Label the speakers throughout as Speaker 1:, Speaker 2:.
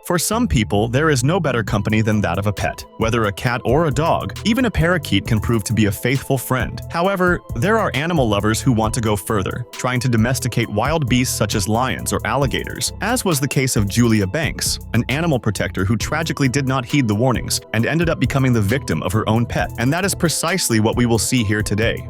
Speaker 1: For some people, there is no better company than that of a pet. Whether a cat or a dog, even a parakeet can prove to be a faithful friend. However, there are animal lovers who want to go further, trying to domesticate wild beasts such as lions or alligators, as was the case of Julia Banks, an animal protector who tragically did not heed the warnings and ended up becoming the victim of her own pet. And that is precisely what we will see here today.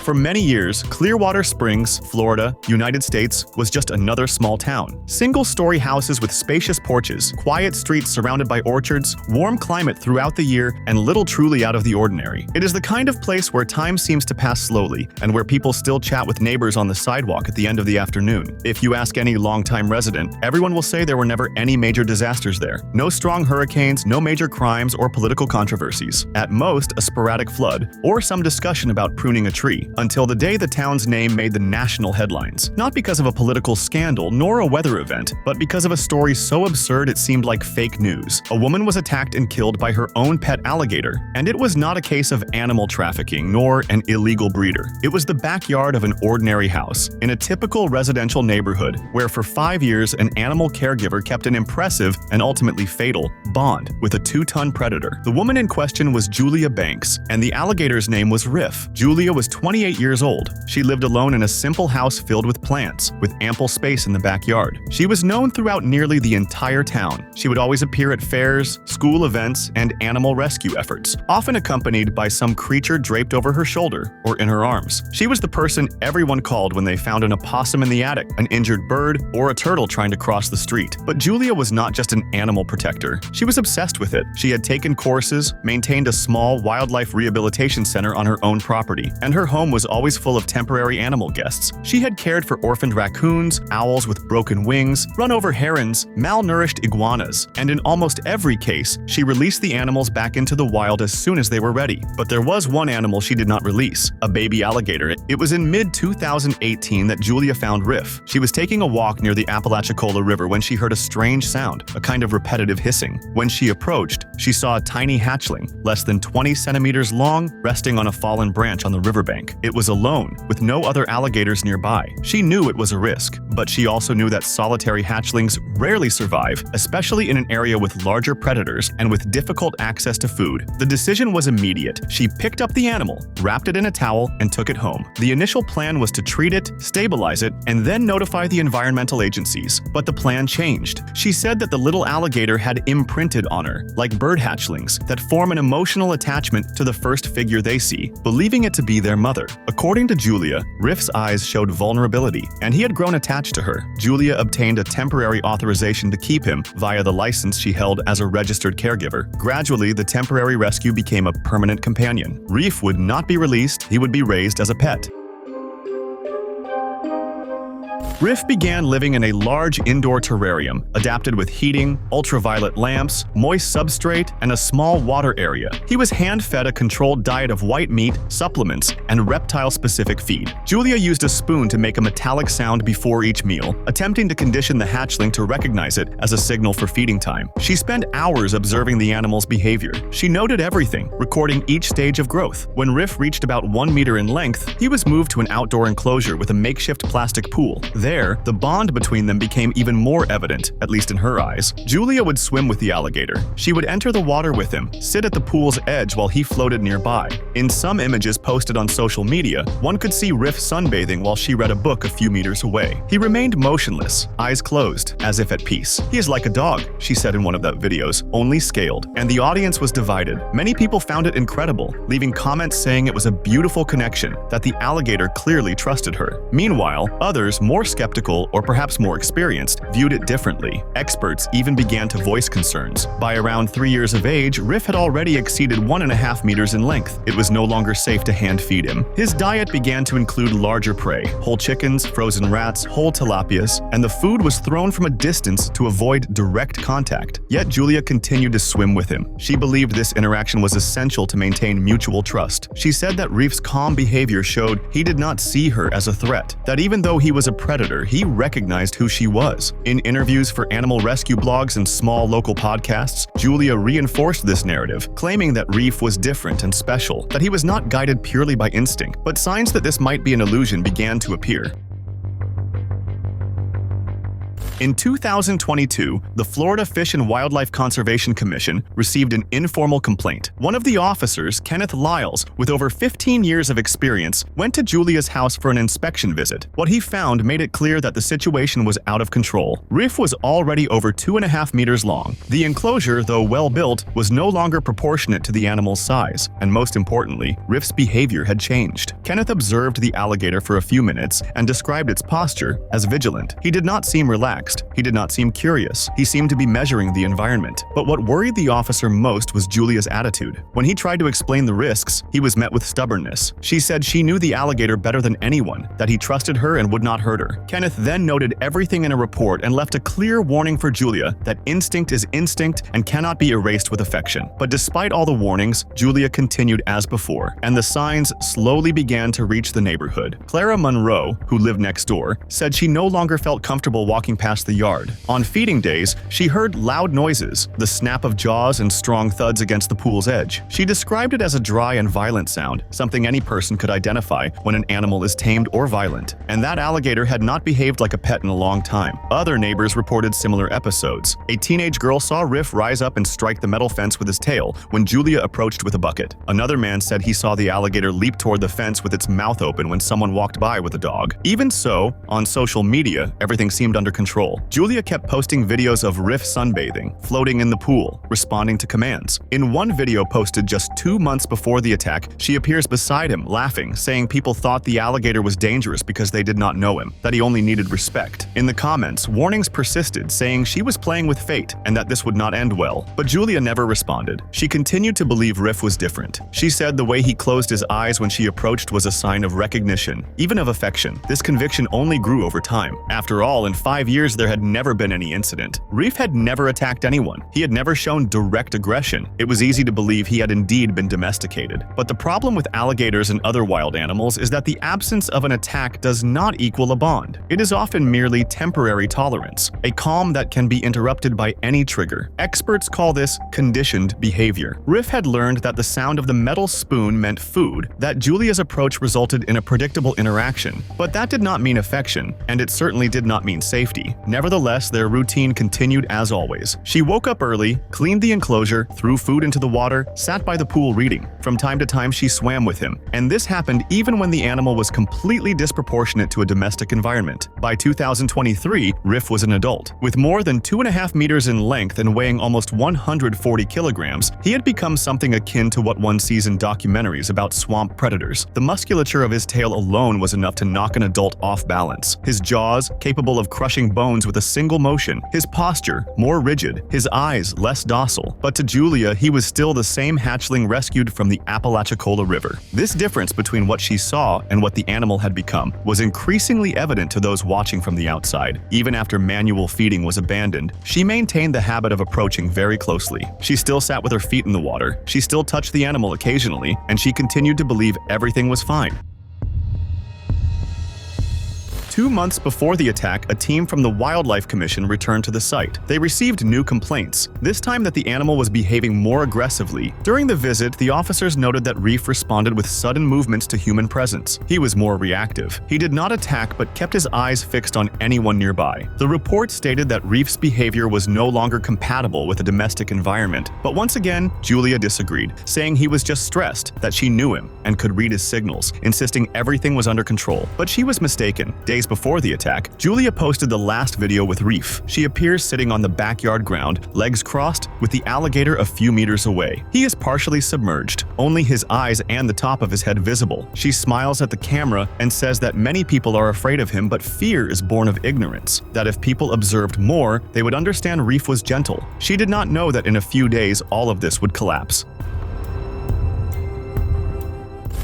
Speaker 1: For many years, Clearwater Springs, Florida, United States, was just another small town. Single-story houses with spacious porches, quiet streets surrounded by orchards, warm climate throughout the year, and little truly out of the ordinary. It is the kind of place where time seems to pass slowly, and where people still chat with neighbors on the sidewalk at the end of the afternoon. If you ask any longtime resident, everyone will say there were never any major disasters there. No strong hurricanes, no major crimes or political controversies. At most, a sporadic flood, or some discussion about pruning a tree. Until the day the town's name made the national headlines. Not because of a political scandal nor a weather event, but because of a story so absurd it seemed like fake news. A woman was attacked and killed by her own pet alligator, and it was not a case of animal trafficking nor an illegal breeder. It was the backyard of an ordinary house, in a typical residential neighborhood, where for 5 years an animal caregiver kept an impressive and ultimately fatal bond with a 2-ton predator. The woman in question was Julia Banks, and the alligator's name was Riff. Julia was 28 years old. She lived alone in a simple house filled with plants, with ample space in the backyard. She was known throughout nearly the entire town. She would always appear at fairs, school events, and animal rescue efforts, often accompanied by some creature draped over her shoulder or in her arms. She was the person everyone called when they found an opossum in the attic, an injured bird, or a turtle trying to cross the street. But Julia was not just an animal protector. She was obsessed with it. She had taken courses, maintained a small wildlife rehabilitation center on her own property, and her home was always full of temporary animal guests. She had cared for orphaned raccoons, owls with broken wings, run-over herons, malnourished iguanas, and in almost every case, she released the animals back into the wild as soon as they were ready. But there was one animal she did not release, a baby alligator. It was in mid-2018 that Julia found Riff. She was taking a walk near the Apalachicola River when she heard a strange sound, a kind of repetitive hissing. When she approached, she saw a tiny hatchling, less than 20 centimeters long, resting on a fallen branch on the riverbank. It was alone, with no other alligators nearby. She knew it was a risk, but she also knew that solitary hatchlings rarely survive, especially in an area with larger predators and with difficult access to food. The decision was immediate. She picked up the animal, wrapped it in a towel, and took it home. The initial plan was to treat it, stabilize it, and then notify the environmental agencies. But the plan changed. She said that the little alligator had imprinted on her, like bird hatchlings, that form an emotional attachment to the first figure they see, believing it to be their mother. According to Julia, Riff's eyes showed vulnerability, and he had grown attached to her. Julia obtained a temporary authorization to keep him via the license she held as a registered caregiver. Gradually, the temporary rescue became a permanent companion. Riff would not be released, he would be raised as a pet. Riff began living in a large indoor terrarium, adapted with heating, ultraviolet lamps, moist substrate, and a small water area. He was hand-fed a controlled diet of white meat, supplements, and reptile-specific feed. Julia used a spoon to make a metallic sound before each meal, attempting to condition the hatchling to recognize it as a signal for feeding time. She spent hours observing the animal's behavior. She noted everything, recording each stage of growth. When Riff reached about 1 meter in length, he was moved to an outdoor enclosure with a makeshift plastic pool. There, the bond between them became even more evident, at least in her eyes. Julia would swim with the alligator. She would enter the water with him, sit at the pool's edge while he floated nearby. In some images posted on social media, one could see Riff sunbathing while she read a book a few meters away. He remained motionless, eyes closed, as if at peace. "He is like a dog," she said in one of the videos, only scaled. And the audience was divided. Many people found it incredible, leaving comments saying it was a beautiful connection, that the alligator clearly trusted her. Meanwhile, others, more skeptical or perhaps more experienced, viewed it differently. Experts even began to voice concerns. By around 3 years of age, Riff had already exceeded 1.5 meters in length. It was no longer safe to hand feed him. His diet began to include larger prey, whole chickens, frozen rats, whole tilapias, and the food was thrown from a distance to avoid direct contact. Yet Julia continued to swim with him. She believed this interaction was essential to maintain mutual trust. She said that Riff's calm behavior showed he did not see her as a threat, that even though he was a predator, he recognized who she was. In interviews for animal rescue blogs and small local podcasts, Julia reinforced this narrative, claiming that Riff was different and special, that he was not guided purely by instinct. But signs that this might be an illusion began to appear. In 2022, the Florida Fish and Wildlife Conservation Commission received an informal complaint. One of the officers, Kenneth Lyles, with over 15 years of experience, went to Julia's house for an inspection visit. What he found made it clear that the situation was out of control. Riff was already over 2.5 meters long. The enclosure, though well built, was no longer proportionate to the animal's size, and most importantly, Riff's behavior had changed. Kenneth observed the alligator for a few minutes and described its posture as vigilant. He did not seem relaxed. He did not seem curious. He seemed to be measuring the environment. But what worried the officer most was Julia's attitude. When he tried to explain the risks, he was met with stubbornness. She said she knew the alligator better than anyone, that he trusted her and would not hurt her. Kenneth then noted everything in a report and left a clear warning for Julia that instinct is instinct and cannot be erased with affection. But despite all the warnings, Julia continued as before, and the signs slowly began to reach the neighborhood. Clara Monroe, who lived next door, said she no longer felt comfortable walking past the yard. On feeding days, she heard loud noises, the snap of jaws and strong thuds against the pool's edge. She described it as a dry and violent sound, something any person could identify when an animal is tamed or violent. And that alligator had not behaved like a pet in a long time. Other neighbors reported similar episodes. A teenage girl saw Riff rise up and strike the metal fence with his tail when Julia approached with a bucket. Another man said he saw the alligator leap toward the fence with its mouth open when someone walked by with a dog. Even so, on social media, everything seemed under control. Julia kept posting videos of Riff sunbathing, floating in the pool, responding to commands. In one video posted just 2 months before the attack, she appears beside him, laughing, saying people thought the alligator was dangerous because they did not know him, that he only needed respect. In the comments, warnings persisted, saying she was playing with fate and that this would not end well. But Julia never responded. She continued to believe Riff was different. She said the way he closed his eyes when she approached was a sign of recognition, even of affection. This conviction only grew over time. After all, in 5 years there had never been any incident. Riff had never attacked anyone. He had never shown direct aggression. It was easy to believe he had indeed been domesticated. But the problem with alligators and other wild animals is that the absence of an attack does not equal a bond. It is often merely temporary tolerance, a calm that can be interrupted by any trigger. Experts call this conditioned behavior. Riff had learned that the sound of the metal spoon meant food, that Julia's approach resulted in a predictable interaction. But that did not mean affection, and it certainly did not mean safety. Nevertheless, their routine continued as always. She woke up early, cleaned the enclosure, threw food into the water, sat by the pool reading. From time to time, she swam with him. And this happened even when the animal was completely disproportionate to a domestic environment. By 2023, Riff was an adult. With more than 2.5 meters in length and weighing almost 140 kilograms, he had become something akin to what one sees in documentaries about swamp predators. The musculature of his tail alone was enough to knock an adult off balance. His jaws, capable of crushing bones with a single motion. His posture, more rigid. His eyes, less docile. But to Julia, he was still the same hatchling rescued from the Apalachicola River. This difference between what she saw and what the animal had become was increasingly evident to those watching from the outside. Even after manual feeding was abandoned, she maintained the habit of approaching very closely. She still sat with her feet in the water. She still touched the animal occasionally, and she continued to believe everything was fine. 2 months before the attack, a team from the Wildlife Commission returned to the site. They received new complaints, this time that the animal was behaving more aggressively. During the visit, the officers noted that Riff responded with sudden movements to human presence. He was more reactive. He did not attack but kept his eyes fixed on anyone nearby. The report stated that Riff's behavior was no longer compatible with a domestic environment. But once again, Julia disagreed, saying he was just stressed, that she knew him and could read his signals, insisting everything was under control. But she was mistaken. Days before the attack, Julia posted the last video with Riff. She appears sitting on the backyard ground, legs crossed, with the alligator a few meters away. He is partially submerged, only his eyes and the top of his head visible. She smiles at the camera and says that many people are afraid of him, but fear is born of ignorance, that if people observed more, they would understand Riff was gentle. She did not know that in a few days all of this would collapse.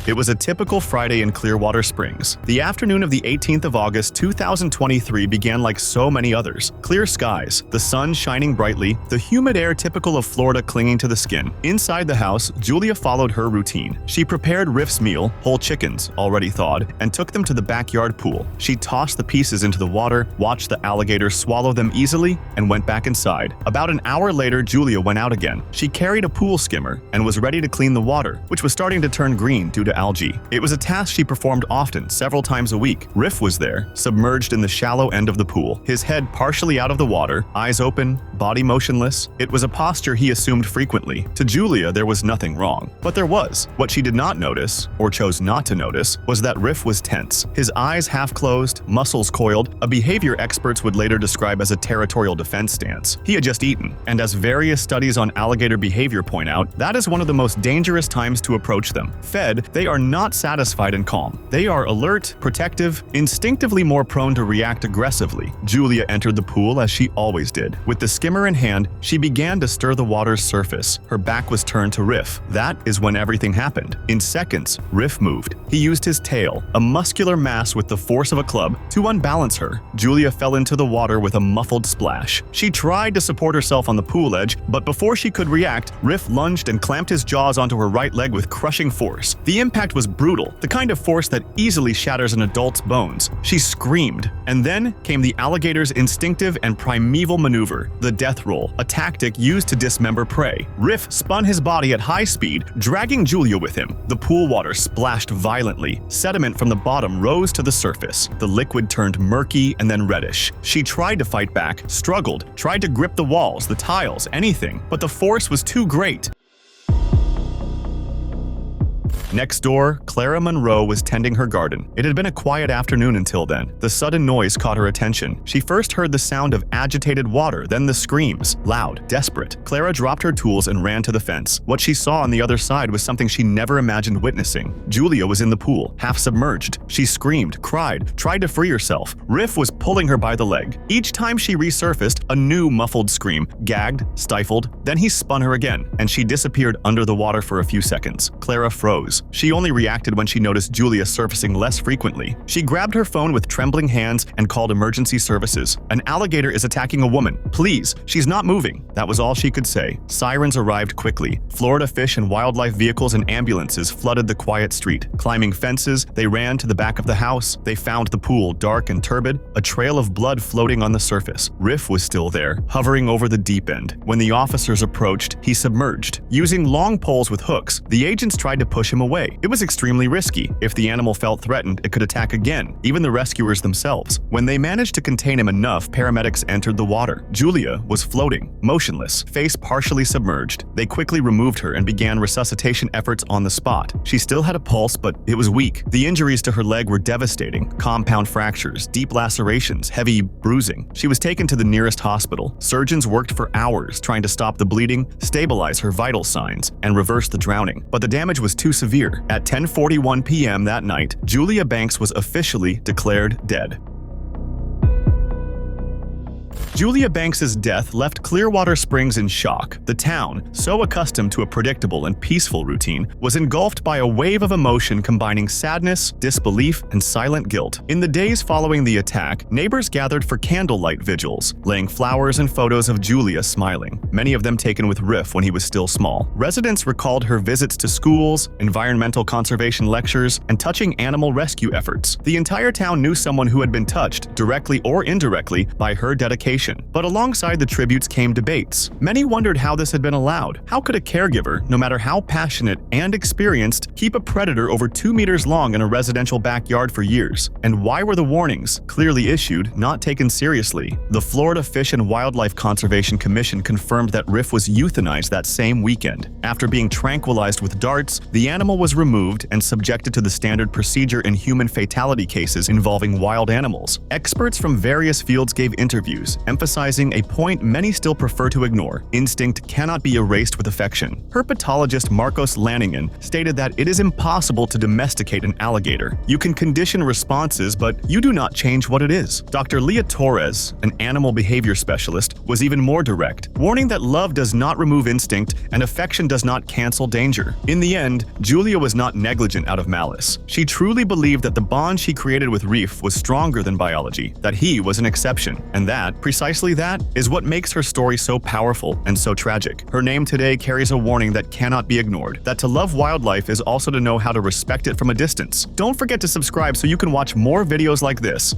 Speaker 1: It was a typical Friday in Clearwater Springs. The afternoon of the 18th of August 2023 began like so many others. Clear skies, the sun shining brightly, the humid air typical of Florida clinging to the skin. Inside the house, Julia followed her routine. She prepared Riff's meal, whole chickens, already thawed, and took them to the backyard pool. She tossed the pieces into the water, watched the alligator swallow them easily, and went back inside. About an hour later, Julia went out again. She carried a pool skimmer and was ready to clean the water, which was starting to turn green due to algae. It was a task she performed often, several times a week. Riff was there, submerged in the shallow end of the pool, his head partially out of the water, eyes open, body motionless. It was a posture he assumed frequently. To Julia, there was nothing wrong. But there was. What she did not notice, or chose not to notice, was that Riff was tense. His eyes half-closed, muscles coiled, a behavior experts would later describe as a territorial defense stance. He had just eaten, and as various studies on alligator behavior point out, that is one of the most dangerous times to approach them. Fed, they are not satisfied and calm. They are alert, protective, instinctively more prone to react aggressively. Julia entered the pool as she always did. With the skimmer in hand, she began to stir the water's surface. Her back was turned to Riff. That is when everything happened. In seconds, Riff moved. He used his tail, a muscular mass with the force of a club, to unbalance her. Julia fell into the water with a muffled splash. She tried to support herself on the pool edge, but before she could react, Riff lunged and clamped his jaws onto her right leg with crushing force. The impact was brutal, the kind of force that easily shatters an adult's bones. She screamed, and then came the alligator's instinctive and primeval maneuver, the death roll, a tactic used to dismember prey. Riff spun his body at high speed, dragging Julia with him. The pool water splashed violently. Sediment from the bottom rose to the surface. The liquid turned murky and then reddish. She tried to fight back, struggled, tried to grip the walls, the tiles, anything, but the force was too great. Next door, Clara Monroe was tending her garden. It had been a quiet afternoon until then. The sudden noise caught her attention. She first heard the sound of agitated water, then the screams, loud, desperate. Clara dropped her tools and ran to the fence. What she saw on the other side was something she never imagined witnessing. Julia was in the pool, half submerged. She screamed, cried, tried to free herself. Riff was pulling her by the leg. Each time she resurfaced, a new muffled scream, gagged, stifled. Then he spun her again, and she disappeared under the water for a few seconds. Clara froze. She only reacted when she noticed Julia surfacing less frequently. She grabbed her phone with trembling hands and called emergency services. An alligator is attacking a woman. Please, she's not moving. That was all she could say. Sirens arrived quickly. Florida fish and wildlife vehicles and ambulances flooded the quiet street. Climbing fences, they ran to the back of the house. They found the pool dark and turbid, a trail of blood floating on the surface. Riff was still there, hovering over the deep end. When the officers approached, he submerged. Using long poles with hooks, the agents tried to push him away. It was extremely risky. If the animal felt threatened, it could attack again, even the rescuers themselves. When they managed to contain him enough, paramedics entered the water. Julia was floating, motionless, face partially submerged. They quickly removed her and began resuscitation efforts on the spot. She still had a pulse, but it was weak. The injuries to her leg were devastating. Compound fractures, deep lacerations, heavy bruising. She was taken to the nearest hospital. Surgeons worked for hours trying to stop the bleeding, stabilize her vital signs, and reverse the drowning. But the damage was too severe. At 10:41 p.m. that night, Julia Banks was officially declared dead. Julia Banks's death left Clearwater Springs in shock. The town, so accustomed to a predictable and peaceful routine, was engulfed by a wave of emotion combining sadness, disbelief, and silent guilt. In the days following the attack, neighbors gathered for candlelight vigils, laying flowers and photos of Julia smiling, many of them taken with Riff when he was still small. Residents recalled her visits to schools, environmental conservation lectures, and touching animal rescue efforts. The entire town knew someone who had been touched, directly or indirectly, by her dedication. But alongside the tributes came debates. Many wondered how this had been allowed. How could a caregiver, no matter how passionate and experienced, keep a predator over 2 meters long in a residential backyard for years? And why were the warnings, clearly issued, not taken seriously? The Florida Fish and Wildlife Conservation Commission confirmed that Riff was euthanized that same weekend. After being tranquilized with darts, the animal was removed and subjected to the standard procedure in human fatality cases involving wild animals. Experts from various fields gave interviews, emphasizing a point many still prefer to ignore: instinct cannot be erased with affection. Herpetologist Marcos Lanningen stated that it is impossible to domesticate an alligator. You can condition responses, but you do not change what it is. Dr. Leah Torres, an animal behavior specialist, was even more direct, warning that love does not remove instinct and affection does not cancel danger. In the end, Julia was not negligent out of malice. She truly believed that the bond she created with Riff was stronger than biology, that he was an exception, and that, precisely that, is what makes her story so powerful and so tragic. Her name today carries a warning that cannot be ignored, that to love wildlife is also to know how to respect it from a distance. Don't forget to subscribe so you can watch more videos like this.